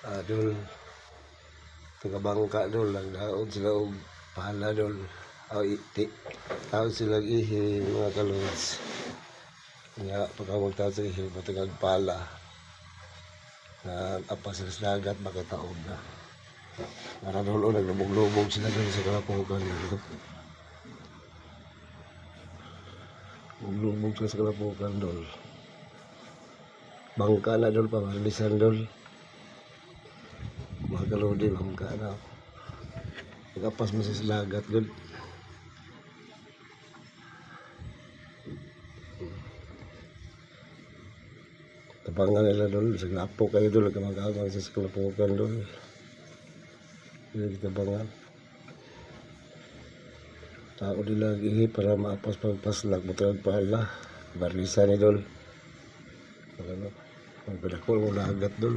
Dol, taga-bangka dol, nagdaod sila og pala dol. Tawag sila ihi mga kalods. Nga pagkawag tawag sa ihi, matagag pala. Na apas sila sa dagat, makataod na. Para dol, naglubog-lubog sila dol sa kalapukan. Lubog sila sa kalapukan dol. Bangka na dol, pamalisan dol. Mga kalodi, bangka na. Pag-apas mo sa dagat dol. Tapangan nila dol, sa lapo kayo dol, kamag-agang sa kalapukan dol. Hindi tapangan. Tao nila ihi para maapas pagpaslag, matagag pala. Barisa ni dol. Ano, magpadakol mo dagat dol.